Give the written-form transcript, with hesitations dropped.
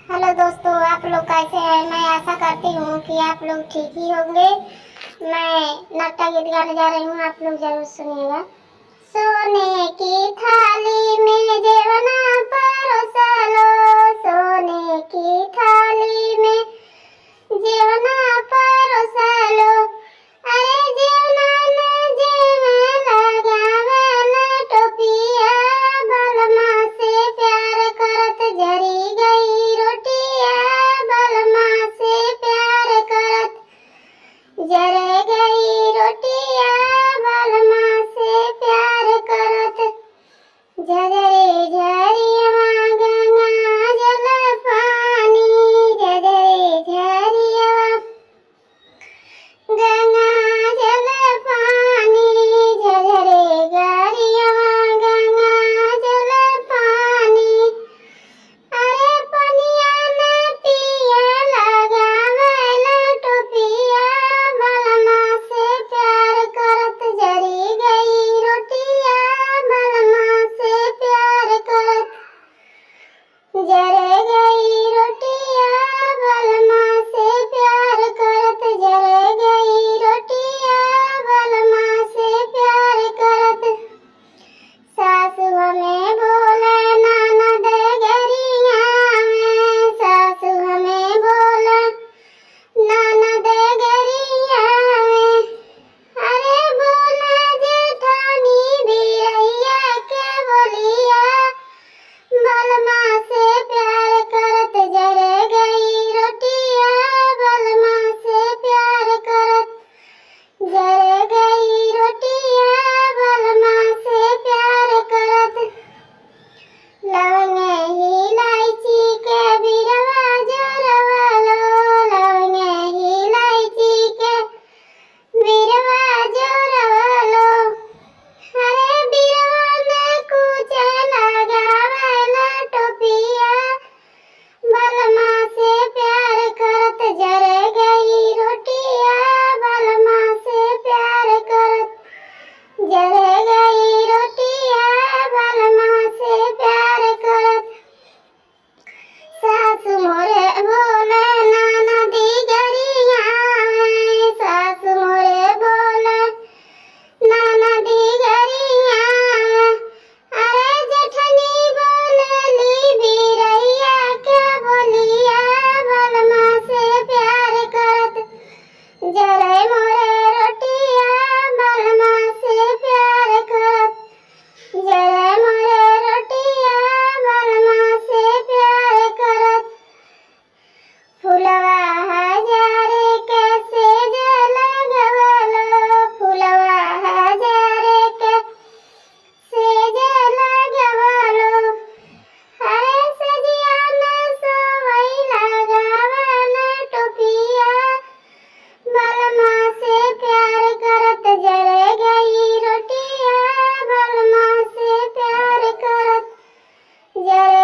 Hello दोस्तों, आप लोग कैसे हैं। मैं आशा करती हूँ कि आप लोग ठीक ही होंगे। मैं नाट्य गीत गाने जा रही हूँ, आप लोग जरूर सुनिएगा। सोने की थाली में जेवना परोसा लो, सोने की थाली में जेवना परोसा लो। अरे जेवना न जेवे लगावे टोपिया, बलमा से प्यार करत जरी गई रोटिया, बलमा से प्यार करत जरे गई रोटिया, बलमा से प्यार करत झरे झरिया गंगा जल पानी, झरे झरिया गंगा जल पानी, झरे झरिया गंगा जल पानी। अरे पनिया न पिए लगावे टोपिया, बलमा से प्यार करत जरी गई रोटिया, बलमा से प्यार करत जरे गई रोटिया, बलमा से प्यार करत जरे गई रोटिया, बलमा से प्यार करत। सासु हमें बोले ननद गरिया में, सासु हमें बोले ननद गरिया में। अरे बोला जेठानी बिरैया के बोलिया, बलमा से प्यार करत जरे गई रोटिया, बलमा से प्यार करत जरे गई रोटिया, बलमा से प्यार करत। लवंग इलायची के बिरवा जोरवा लो, लवंग इलायची के बिरवा जोरवा लो। अरे बिरवा में कुछ लगावे टोपिया, बलमा से प्यार करत जरे गई रोटिया, बलमा से प्यार करत जरे गई रोटिया, बलमा से प्यार करत। सासु मोरे बोले ननदी गरिया में, सासु मोरे बोले ननदी गरिया में। अरे जेठनी बोलेली बिरैया के बोलिया, बलमा से प्यार करत जरे मोरे रोटिया, बलमा से प्यार करत जरे मोरे रोटिया, बलमा से प्यार करत। फुलवा हजारे के सेज लगवलो, फुलवा हजारे के सेज लगवलो। अरे सजिया न सोवई लगावे टोपिया, बलमा से प्यार करत जरे गई रोटिया, बलमा से प्यार करत जरे